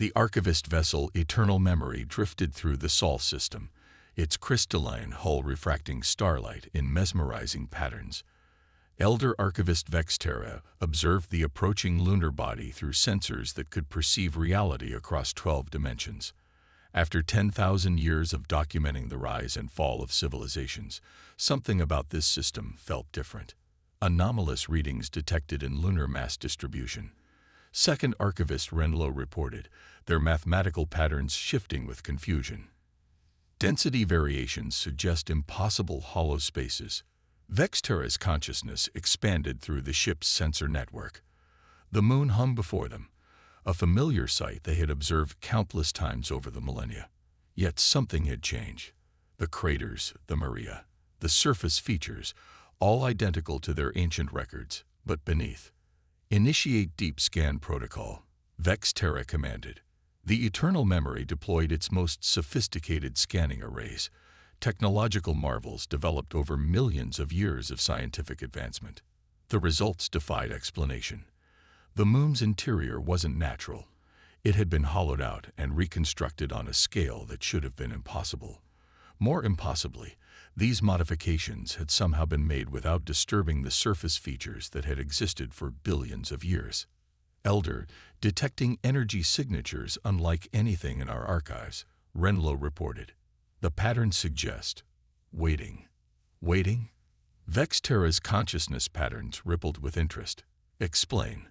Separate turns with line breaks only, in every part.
The archivist vessel Eternal Memory drifted through the Sol system, its crystalline hull refracting starlight in mesmerizing patterns. Elder archivist Vexterra observed the approaching lunar body through sensors that could perceive reality across 12 dimensions. After 10,000 years of documenting the rise and fall of civilizations, something about this system felt different. Anomalous readings detected in lunar mass distribution. Second archivist Renlo reported, their mathematical patterns shifting with confusion. Density variations suggest impossible hollow spaces. Vexterra's consciousness expanded through the ship's sensor network. The moon hung before them, a familiar sight they had observed countless times over the millennia. Yet something had changed. The craters, the Maria, the surface features, all identical to their ancient records, but beneath. Initiate deep scan protocol, Vexterra commanded. The Eternal Memory deployed its most sophisticated scanning arrays, technological marvels developed over millions of years of scientific advancement. The results defied explanation. The moon's interior wasn't natural. It had been hollowed out and reconstructed on a scale that should have been impossible. More impossibly, these modifications had somehow been made without disturbing the surface features that had existed for billions of years. Elder, detecting energy signatures unlike anything in our archives, Renlo reported. The patterns suggest waiting. Waiting? Vexterra's consciousness patterns rippled with interest. Explain.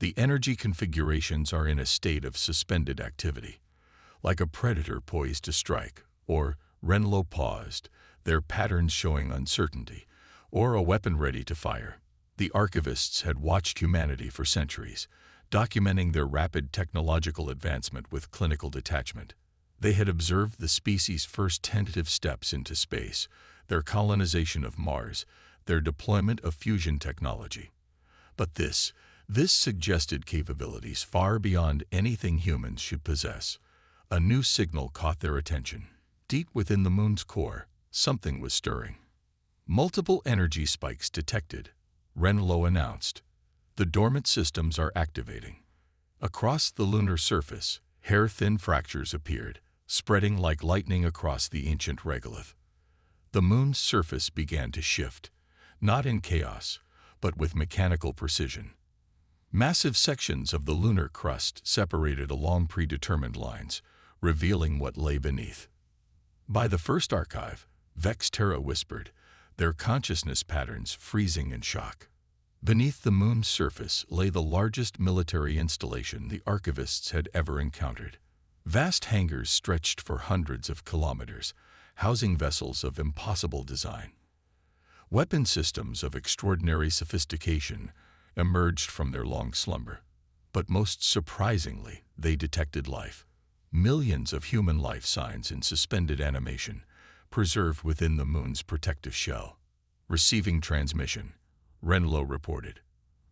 The energy configurations are in a state of suspended activity, like a predator poised to strike, or Renlo paused, their patterns showing uncertainty, or a weapon ready to fire. The archivists had watched humanity for centuries, documenting their rapid technological advancement with clinical detachment. They had observed the species' first tentative steps into space, their colonization of Mars, their deployment of fusion technology. But this suggested capabilities far beyond anything humans should possess. A new signal caught their attention. Deep within the moon's core, something was stirring. Multiple energy spikes detected, Renlo announced. The dormant systems are activating. Across the lunar surface, hair-thin fractures appeared, spreading like lightning across the ancient regolith. The moon's surface began to shift, not in chaos, but with mechanical precision. Massive sections of the lunar crust separated along predetermined lines, revealing what lay beneath. By the first archive, Vexterra whispered, their consciousness patterns freezing in shock. Beneath the moon's surface lay the largest military installation the archivists had ever encountered. Vast hangars stretched for hundreds of kilometers, housing vessels of impossible design. Weapon systems of extraordinary sophistication emerged from their long slumber. But most surprisingly, they detected life. Millions of human life signs in suspended animation, preserved within the moon's protective shell. Receiving transmission, Renlo reported.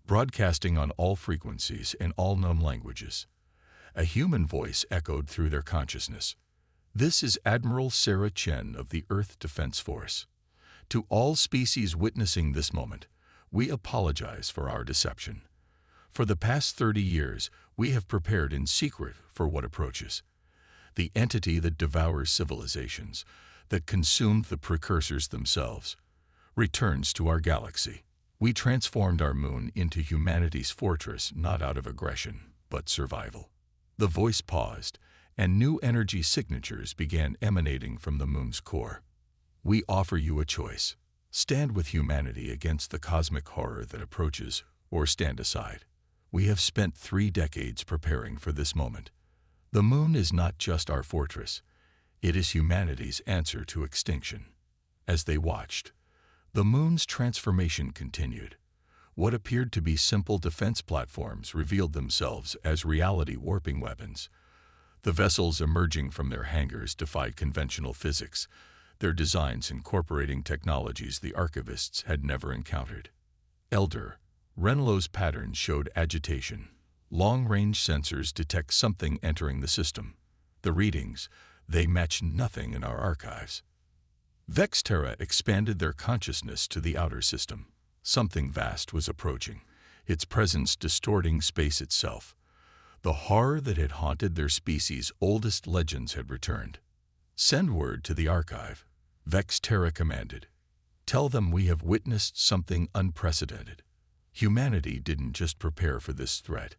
Broadcasting on all frequencies in all known languages. A human voice echoed through their consciousness. This is Admiral Sarah Chen of the Earth Defense Force. To all species witnessing this moment, we apologize for our deception. For the past 30 years, we have prepared in secret for what approaches. The entity that devours civilizations, that consumed the precursors themselves, returns to our galaxy. We transformed our moon into humanity's fortress not out of aggression, but survival. The voice paused, and new energy signatures began emanating from the moon's core. We offer you a choice. Stand with humanity against the cosmic horror that approaches, or stand aside. We have spent 3 decades preparing for this moment. The moon is not just our fortress. It is humanity's answer to extinction. As they watched, the moon's transformation continued. What appeared to be simple defense platforms revealed themselves as reality-warping weapons. The vessels emerging from their hangars defied conventional physics, their designs incorporating technologies the archivists had never encountered. Elder, Renlo's patterns showed agitation. Long-range sensors detect something entering the system. The readings, they match nothing in our archives. Vexterra expanded their consciousness to the outer system. Something vast was approaching, its presence distorting space itself. The horror that had haunted their species' oldest legends had returned. "Send word to the archive," Vexterra commanded. "Tell them we have witnessed something unprecedented." Humanity didn't just prepare for this threat.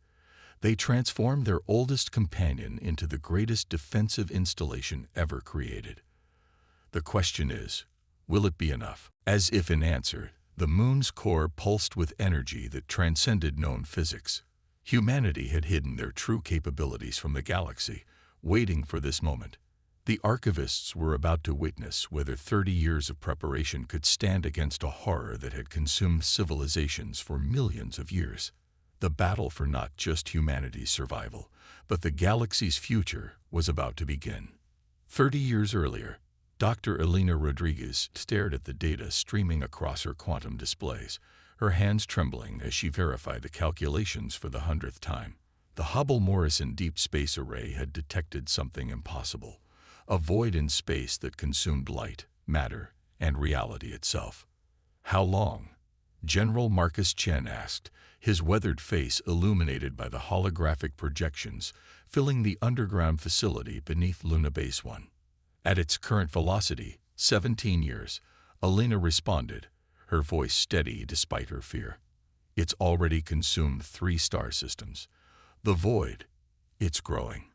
They transformed their oldest companion into the greatest defensive installation ever created. The question is, will it be enough? As if in answer, the moon's core pulsed with energy that transcended known physics. Humanity had hidden their true capabilities from the galaxy, waiting for this moment. The archivists were about to witness whether 30 years of preparation could stand against a horror that had consumed civilizations for millions of years. The battle for not just humanity's survival, but the galaxy's future was about to begin. 30 years earlier, Dr. Elena Rodriguez stared at the data streaming across her quantum displays, her hands trembling as she verified the calculations for the 100th time. The Hubble-Morrison Deep Space Array had detected something impossible, a void in space that consumed light, matter, and reality itself. "How long?" General Marcus Chen asked, his weathered face illuminated by the holographic projections filling the underground facility beneath Luna Base 1. "At its current velocity, 17 years, Elena responded, her voice steady despite her fear. "It's already consumed 3 star systems. The void, it's growing."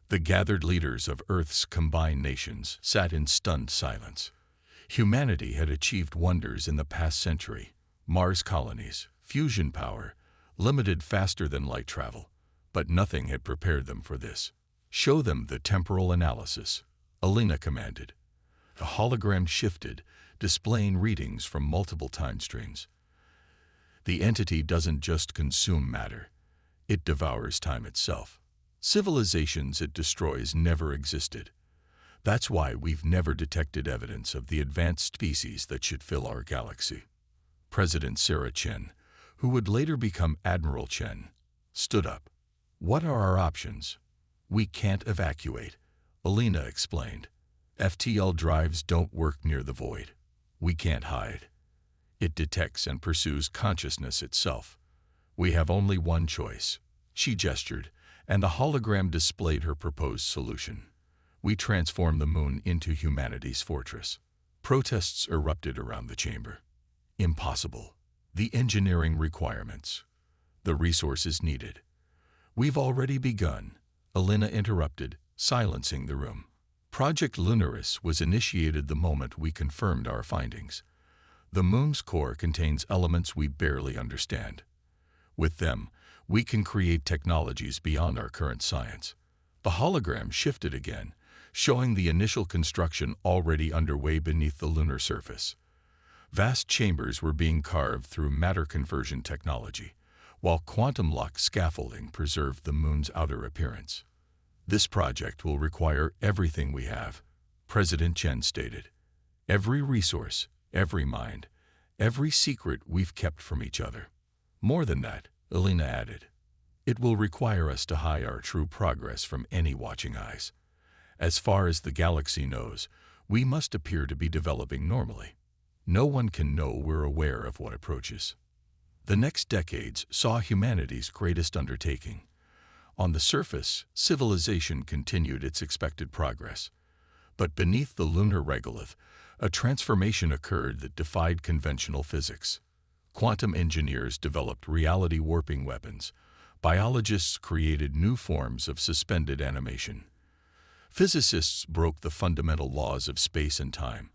The gathered leaders of Earth's combined nations sat in stunned silence. Humanity had achieved wonders in the past century: Mars colonies, fusion power, limited faster than light travel. But nothing had prepared them for this. "Show them the temporal analysis," Elena commanded. The hologram shifted, displaying readings from multiple time streams. "The entity doesn't just consume matter. It devours time itself. Civilizations it destroys never existed. That's why we've never detected evidence of the advanced species that should fill our galaxy." President Sarah Chen, who would later become Admiral Chen, stood up. "What are our options?" "We can't evacuate," Elena explained. "FTL drives don't work near the void. We can't hide. It detects and pursues consciousness itself. We have only one choice." She gestured, and the hologram displayed her proposed solution. "We transform the moon into humanity's fortress." Protests erupted around the chamber. "Impossible. The engineering requirements. The resources needed." "We've already begun," Elena interrupted, silencing the room. "Project Lunaris was initiated the moment we confirmed our findings. The moon's core contains elements we barely understand. With them, we can create technologies beyond our current science." The hologram shifted again, showing the initial construction already underway beneath the lunar surface. Vast chambers were being carved through matter conversion technology, while quantum lock scaffolding preserved the moon's outer appearance. "This project will require everything we have," President Chen stated. "Every resource, every mind, every secret we've kept from each other." "More than that," Elena added. "It will require us to hide our true progress from any watching eyes. As far as the galaxy knows, we must appear to be developing normally. No one can know we're aware of what approaches." The next decades saw humanity's greatest undertaking. On the surface, civilization continued its expected progress. But beneath the lunar regolith, a transformation occurred that defied conventional physics. Quantum engineers developed reality-warping weapons. Biologists created new forms of suspended animation. Physicists broke the fundamental laws of space and time,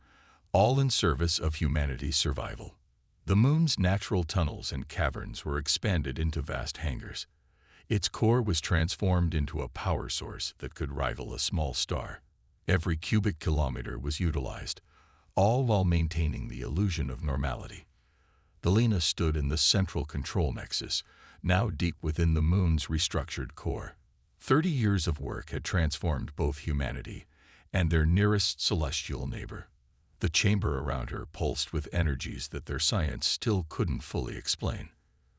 all in service of humanity's survival. The moon's natural tunnels and caverns were expanded into vast hangars. Its core was transformed into a power source that could rival a small star. Every cubic kilometer was utilized, all while maintaining the illusion of normality. Elena stood in the central control nexus, now deep within the moon's restructured core. 30 years of work had transformed both humanity and their nearest celestial neighbor. The chamber around her pulsed with energies that their science still couldn't fully explain.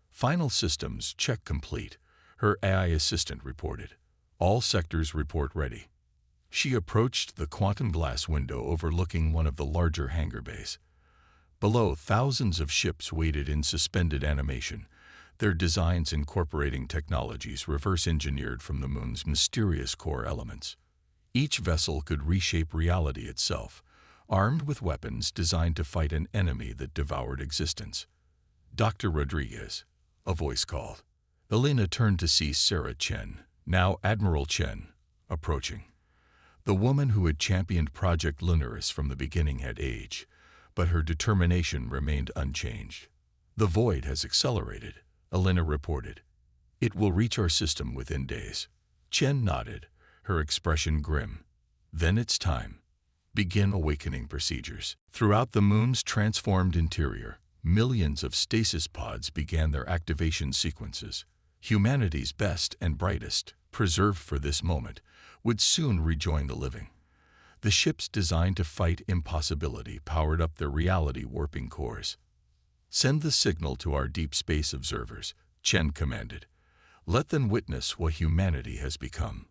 "Final systems check complete," her AI assistant reported. "All sectors report ready." She approached the quantum glass window overlooking one of the larger hangar bays. Below, thousands of ships waited in suspended animation, their designs incorporating technologies reverse-engineered from the moon's mysterious core elements. Each vessel could reshape reality itself, armed with weapons designed to fight an enemy that devoured existence. "Dr. Rodriguez," a voice called. Elena turned to see Sarah Chen, now Admiral Chen, approaching. The woman who had championed Project Lunaris from the beginning had aged, but her determination remained unchanged. "The void has accelerated," Elena reported. "It will reach our system within days." Chen nodded, her expression grim. "Then it's time. Begin awakening procedures." Throughout the moon's transformed interior, millions of stasis pods began their activation sequences. Humanity's best and brightest, preserved for this moment, would soon rejoin the living. The ships designed to fight impossibility powered up their reality-warping cores. "Send the signal to our deep space observers," Chen commanded. "Let them witness what humanity has become."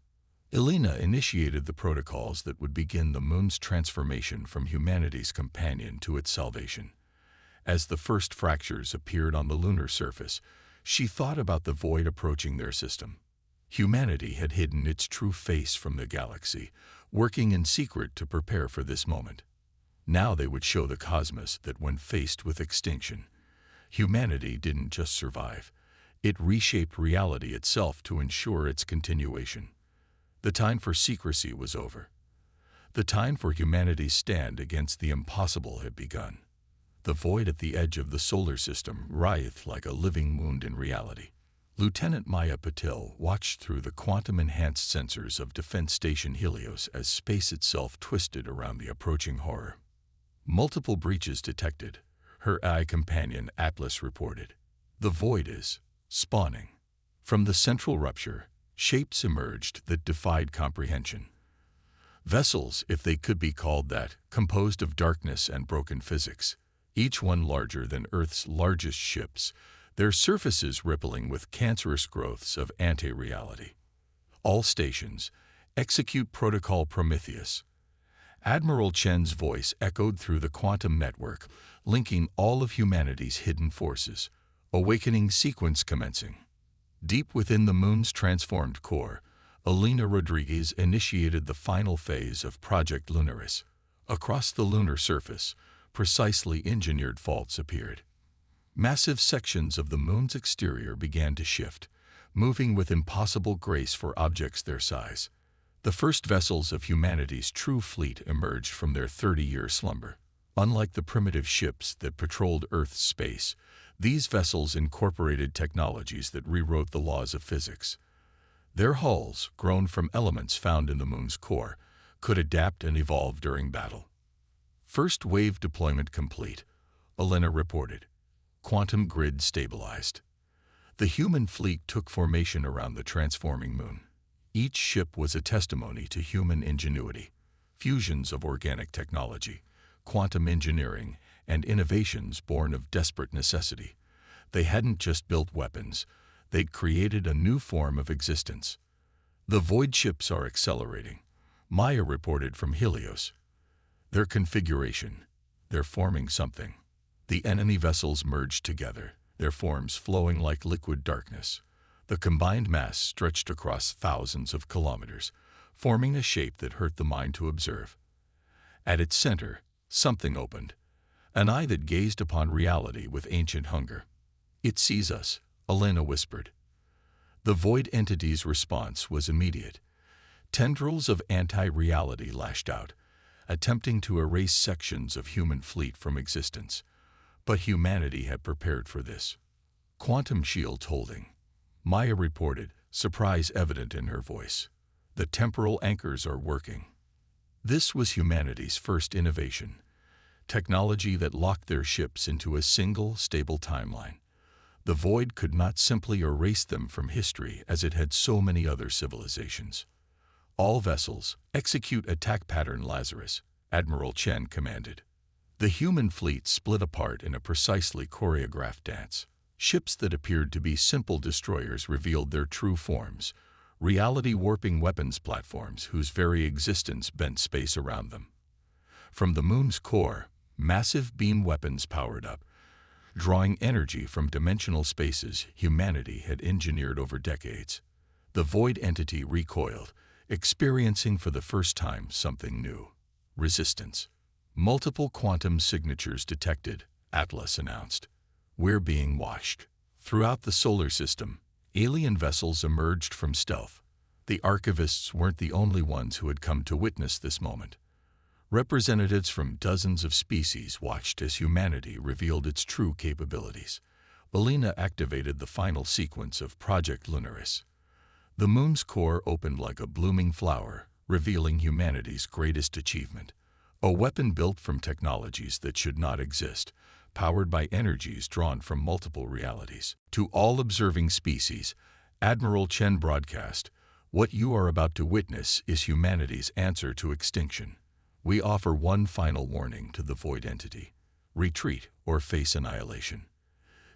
Elena initiated the protocols that would begin the moon's transformation from humanity's companion to its salvation. As the first fractures appeared on the lunar surface, she thought about the void approaching their system. Humanity had hidden its true face from the galaxy, working in secret to prepare for this moment. Now they would show the cosmos that when faced with extinction, humanity didn't just survive, it reshaped reality itself to ensure its continuation. The time for secrecy was over. The time for humanity's stand against the impossible had begun. The void at the edge of the solar system writhed like a living wound in reality. Lieutenant Maya Patil watched through the quantum-enhanced sensors of Defense Station Helios as space itself twisted around the approaching horror. "Multiple breaches detected," her AI companion Atlas reported. "The void is spawning." From the central rupture, shapes emerged that defied comprehension. Vessels, if they could be called that, composed of darkness and broken physics, each one larger than Earth's largest ships, their surfaces rippling with cancerous growths of anti-reality. "All stations, execute Protocol Prometheus." Admiral Chen's voice echoed through the quantum network, linking all of humanity's hidden forces. Awakening sequence commencing. Deep within the moon's transformed core, Elena Rodriguez initiated the final phase of Project Lunaris. Across the lunar surface, precisely engineered faults appeared. Massive sections of the moon's exterior began to shift, moving with impossible grace for objects their size. The first vessels of humanity's true fleet emerged from their 30-year slumber. Unlike the primitive ships that patrolled Earth's space, these vessels incorporated technologies that rewrote the laws of physics. Their hulls, grown from elements found in the moon's core, could adapt and evolve during battle. "First wave deployment complete," Elena reported. Quantum grid stabilized. The human fleet took formation around the transforming moon. Each ship was a testimony to human ingenuity, fusions of organic technology, quantum engineering, and innovations born of desperate necessity. They hadn't just built weapons, they'd created a new form of existence. "The void ships are accelerating," Maya reported from Helios. "Their configuration, they're forming something." The enemy vessels merged together, their forms flowing like liquid darkness. The combined mass stretched across thousands of kilometers, forming a shape that hurt the mind to observe. At its center, something opened, an eye that gazed upon reality with ancient hunger. "It sees us," Elena whispered. The void entity's response was immediate. Tendrils of anti-reality lashed out, attempting to erase sections of human fleet from existence. But humanity had prepared for this. "Quantum shields holding," Maya reported, surprise evident in her voice. "The temporal anchors are working." This was humanity's first innovation, technology that locked their ships into a single, stable timeline. The void could not simply erase them from history as it had so many other civilizations. "All vessels, execute attack pattern Lazarus," Admiral Chen commanded. The human fleet split apart in a precisely choreographed dance. Ships that appeared to be simple destroyers revealed their true forms, reality-warping weapons platforms whose very existence bent space around them. From the moon's core, massive beam weapons powered up, drawing energy from dimensional spaces humanity had engineered over decades. The void entity recoiled, experiencing for the first time something new: resistance. Multiple quantum signatures detected, Atlas announced. We're being watched. Throughout the solar system, alien vessels emerged from stealth. The archivists weren't the only ones who had come to witness this moment. Representatives from dozens of species watched as humanity revealed its true capabilities. Alina activated the final sequence of Project Lunaris. The moon's core opened like a blooming flower, revealing humanity's greatest achievement. A weapon built from technologies that should not exist, powered by energies drawn from multiple realities. To all observing species, Admiral Chen broadcast, "What you are about to witness is humanity's answer to extinction. We offer one final warning to the void entity: retreat or face annihilation."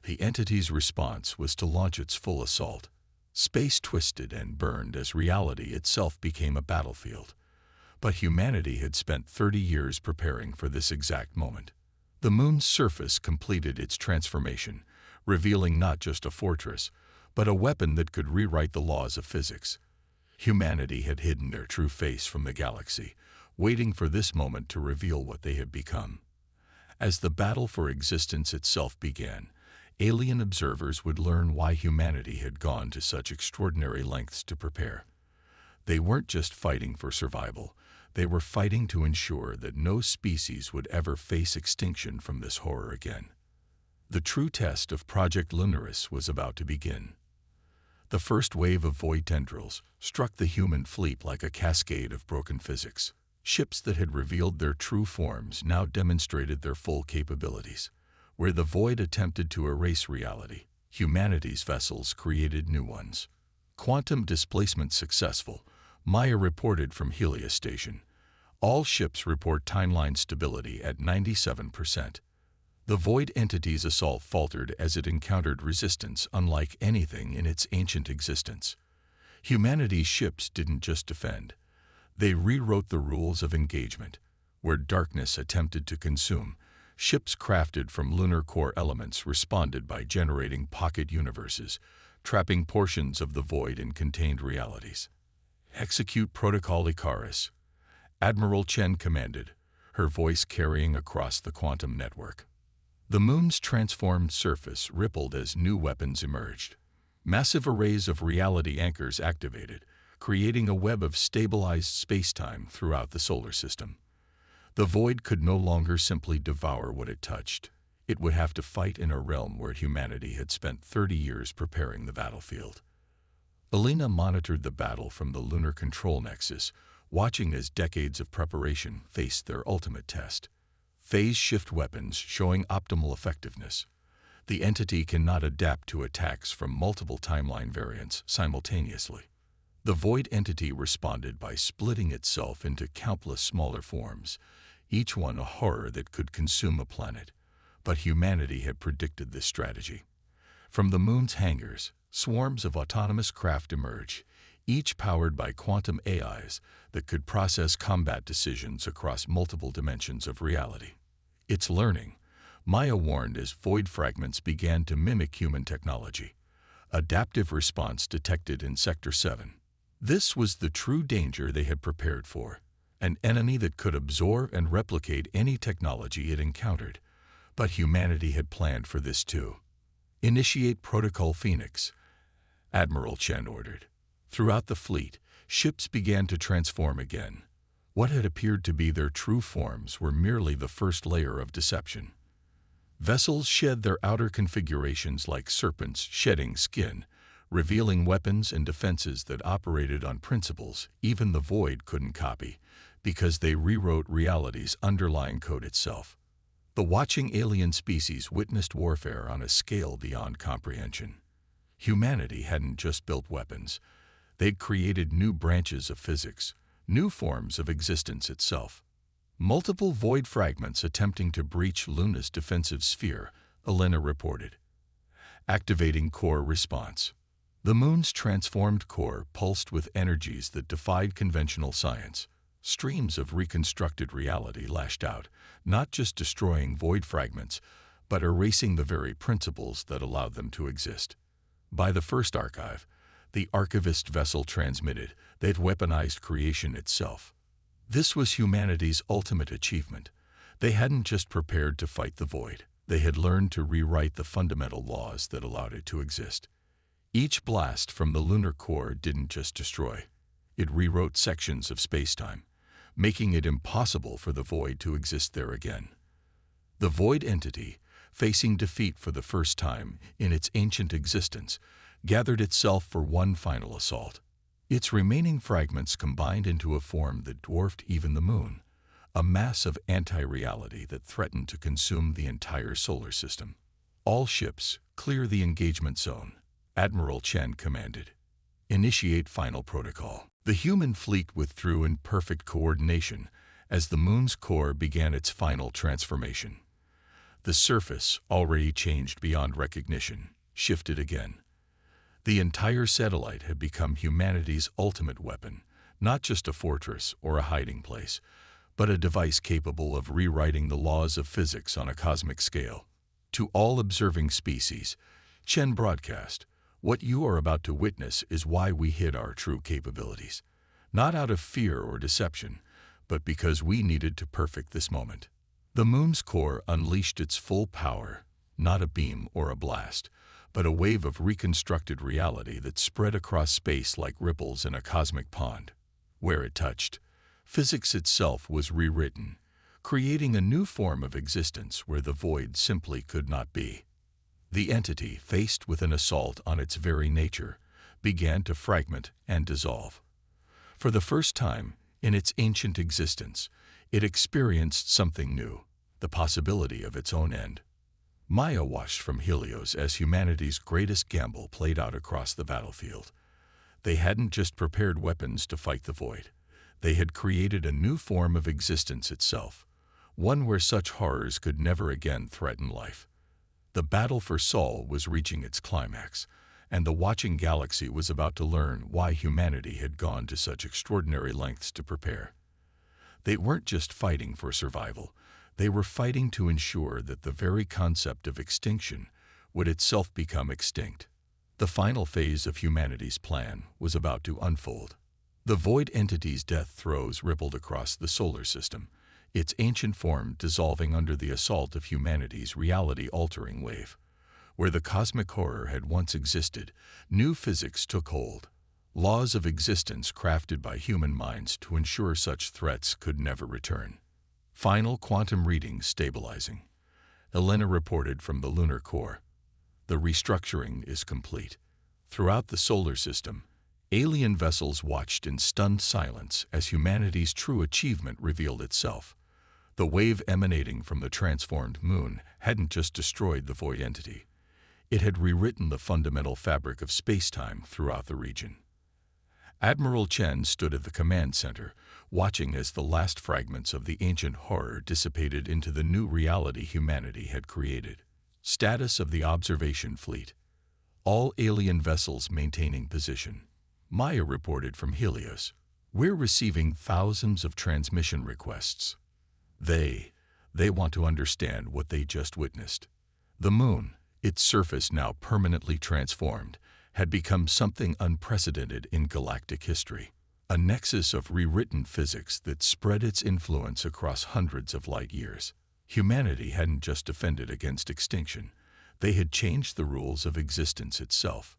The entity's response was to launch its full assault. Space twisted and burned as reality itself became a battlefield. But humanity had spent 30 years preparing for this exact moment. The moon's surface completed its transformation, revealing not just a fortress, but a weapon that could rewrite the laws of physics. Humanity had hidden their true face from the galaxy, waiting for this moment to reveal what they had become. As the battle for existence itself began, alien observers would learn why humanity had gone to such extraordinary lengths to prepare. They weren't just fighting for survival, they were fighting to ensure that no species would ever face extinction from this horror again. The true test of Project Lunaris was about to begin. The first wave of void tendrils struck the human fleet like a cascade of broken physics. Ships that had revealed their true forms now demonstrated their full capabilities. Where the void attempted to erase reality, humanity's vessels created new ones. Quantum displacement successful, Maya reported from Helios Station. All ships report timeline stability at 97%. The void entity's assault faltered as it encountered resistance unlike anything in its ancient existence. Humanity's ships didn't just defend. They rewrote the rules of engagement. Where darkness attempted to consume, ships crafted from lunar core elements responded by generating pocket universes, trapping portions of the void in contained realities. "Execute Protocol Icarus," Admiral Chen commanded, her voice carrying across the quantum network. The moon's transformed surface rippled as new weapons emerged. Massive arrays of reality anchors activated, creating a web of stabilized spacetime throughout the solar system. The void could no longer simply devour what it touched. It would have to fight in a realm where humanity had spent 30 years preparing the battlefield. Alina monitored the battle from the lunar control nexus, watching as decades of preparation faced their ultimate test. Phase shift weapons showing optimal effectiveness. The entity cannot adapt to attacks from multiple timeline variants simultaneously. The void entity responded by splitting itself into countless smaller forms, each one a horror that could consume a planet. But humanity had predicted this strategy. From the moon's hangars, swarms of autonomous craft emerged, each powered by quantum AIs that could process combat decisions across multiple dimensions of reality. It's learning, Maya warned as void fragments began to mimic human technology. Adaptive response detected in Sector 7. This was the true danger they had prepared for, an enemy that could absorb and replicate any technology it encountered. But humanity had planned for this too. "Initiate Protocol Phoenix," Admiral Chen ordered. Throughout the fleet, ships began to transform again. What had appeared to be their true forms were merely the first layer of deception. Vessels shed their outer configurations like serpents shedding skin, revealing weapons and defenses that operated on principles even the void couldn't copy, because they rewrote reality's underlying code itself. The watching alien species witnessed warfare on a scale beyond comprehension. Humanity hadn't just built weapons. They'd created new branches of physics, new forms of existence itself. Multiple void fragments attempting to breach Luna's defensive sphere, Alina reported. Activating core response. The moon's transformed core pulsed with energies that defied conventional science. Streams of reconstructed reality lashed out, not just destroying void fragments, but erasing the very principles that allowed them to exist. By the first archive, the archivist vessel transmitted that weaponized creation itself. This was humanity's ultimate achievement. They hadn't just prepared to fight the void. They had learned to rewrite the fundamental laws that allowed it to exist. Each blast from the lunar core didn't just destroy. It rewrote sections of spacetime, making it impossible for the void to exist there again. The void entity, facing defeat for the first time in its ancient existence, gathered itself for one final assault. Its remaining fragments combined into a form that dwarfed even the moon, a mass of anti-reality that threatened to consume the entire solar system. All ships, clear the engagement zone, Admiral Chen commanded. Initiate final protocol. The human fleet withdrew in perfect coordination as the moon's core began its final transformation. The surface, already changed beyond recognition, shifted again. The entire satellite had become humanity's ultimate weapon, not just a fortress or a hiding place, but a device capable of rewriting the laws of physics on a cosmic scale. To all observing species, Chen broadcast, "What you are about to witness is why we hid our true capabilities. Not out of fear or deception, but because we needed to perfect this moment." The moon's core unleashed its full power, not a beam or a blast, but a wave of reconstructed reality that spread across space like ripples in a cosmic pond. Where it touched, physics itself was rewritten, creating a new form of existence where the void simply could not be. The entity, faced with an assault on its very nature, began to fragment and dissolve. For the first time in its ancient existence, it experienced something new, the possibility of its own end. Maya watched from Helios as humanity's greatest gamble played out across the battlefield. They hadn't just prepared weapons to fight the void. They had created a new form of existence itself, one where such horrors could never again threaten life. The battle for Sol was reaching its climax, and the watching galaxy was about to learn why humanity had gone to such extraordinary lengths to prepare. They weren't just fighting for survival. They were fighting to ensure that the very concept of extinction would itself become extinct. The final phase of humanity's plan was about to unfold. The void entity's death throes rippled across the solar system, its ancient form dissolving under the assault of humanity's reality-altering wave. Where the cosmic horror had once existed, new physics took hold. Laws of existence crafted by human minds to ensure such threats could never return. Final quantum readings stabilizing. Elena reported from the lunar core. The restructuring is complete. Throughout the solar system, alien vessels watched in stunned silence as humanity's true achievement revealed itself. The wave emanating from the transformed moon hadn't just destroyed the void entity. It had rewritten the fundamental fabric of spacetime throughout the region. Admiral Chen stood at the command center, watching as the last fragments of the ancient horror dissipated into the new reality humanity had created. Status of the observation fleet. All alien vessels maintaining position. Maya reported from Helios. "We're receiving thousands of transmission requests. They want to understand what they just witnessed." The moon, its surface now permanently transformed, had become something unprecedented in galactic history. A nexus of rewritten physics that spread its influence across hundreds of light years. Humanity hadn't just defended against extinction. They had changed the rules of existence itself.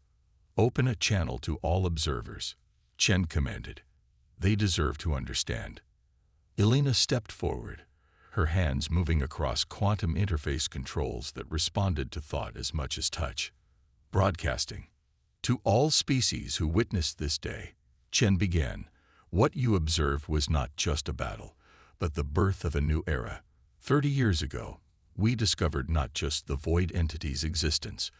"Open a channel to all observers," Chen commanded. "They deserve to understand." Elena stepped forward, her hands moving across quantum interface controls that responded to thought as much as touch. Broadcasting. "To all species who witnessed this day," Chen began, "what you observed was not just a battle, but the birth of a new era. 30 years ago, we discovered not just the void entity's existence,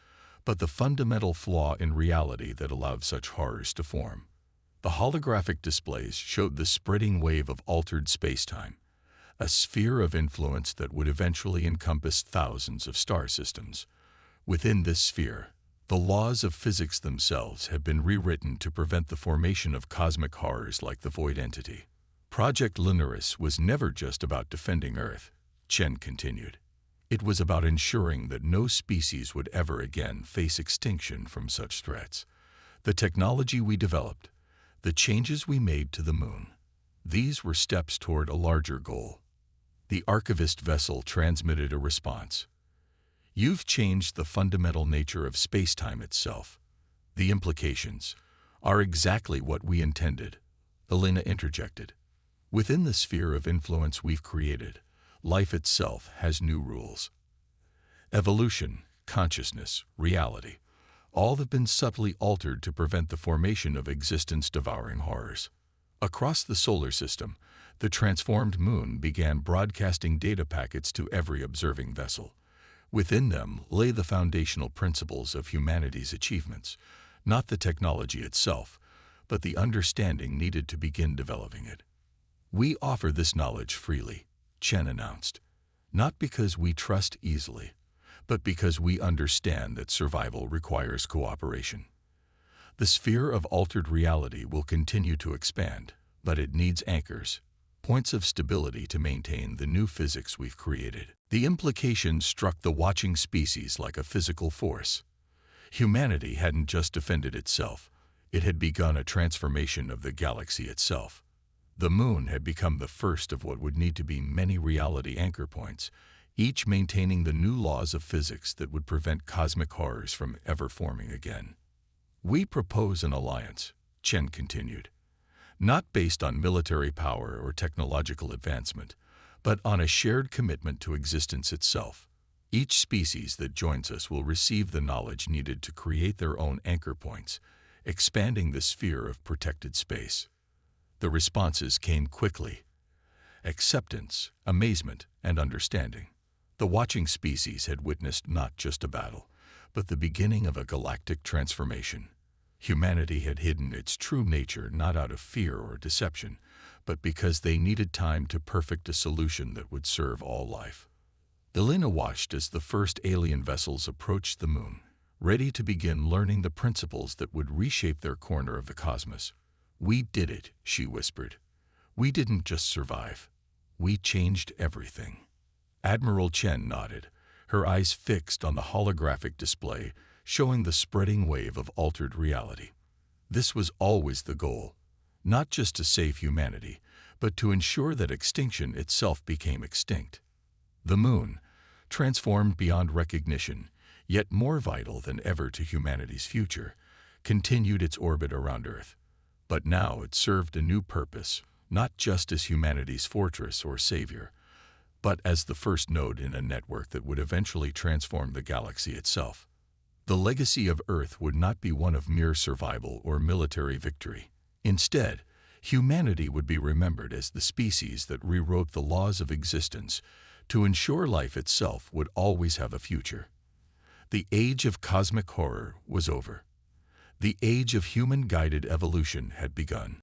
but the fundamental flaw in reality that allowed such horrors to form. The holographic displays showed the spreading wave of altered spacetime, a sphere of influence that would eventually encompass thousands of star systems. Within this sphere, the laws of physics themselves have been rewritten to prevent the formation of cosmic horrors like the void entity. Project Lunaris was never just about defending Earth," Chen continued. It was about ensuring that no species would ever again face extinction from such threats. The technology we developed, the changes we made to the moon, these were steps toward a larger goal. The archivist vessel transmitted a response. You've changed the fundamental nature of space-time itself. The implications are exactly what we intended, Elena interjected. Within the sphere of influence we've created, life itself has new rules. Evolution, consciousness, reality, all have been subtly altered to prevent the formation of existence-devouring horrors. Across the solar system, the transformed moon began broadcasting data packets to every observing vessel. Within them lay the foundational principles of humanity's achievements, not the technology itself, but the understanding needed to begin developing it. We offer this knowledge freely, Chen announced, not because we trust easily, but because we understand that survival requires cooperation. The sphere of altered reality will continue to expand, but it needs anchors, points of stability to maintain the new physics we've created. The implications struck the watching species like a physical force. Humanity hadn't just defended itself, it had begun a transformation of the galaxy itself. The moon had become the first of what would need to be many reality anchor points, each maintaining the new laws of physics that would prevent cosmic horrors from ever forming again. We propose an alliance, Chen continued, not based on military power or technological advancement, but on a shared commitment to existence itself. Each species that joins us will receive the knowledge needed to create their own anchor points, expanding the sphere of protected space. The responses came quickly. Acceptance, amazement, and understanding. The watching species had witnessed not just a battle, but the beginning of a galactic transformation. Humanity had hidden its true nature not out of fear or deception, but because they needed time to perfect a solution that would serve all life. Elena watched as the first alien vessels approached the moon, ready to begin learning the principles that would reshape their corner of the cosmos. "We did it," she whispered. "We didn't just survive. We changed everything." Admiral Chen nodded, her eyes fixed on the holographic display showing the spreading wave of altered reality. This was always the goal, not just to save humanity, but to ensure that extinction itself became extinct. The moon, transformed beyond recognition, yet more vital than ever to humanity's future, continued its orbit around Earth. But now it served a new purpose, not just as humanity's fortress or savior, but as the first node in a network that would eventually transform the galaxy itself. The legacy of Earth would not be one of mere survival or military victory. Instead, humanity would be remembered as the species that rewrote the laws of existence to ensure life itself would always have a future. The age of cosmic horror was over. The age of human-guided evolution had begun.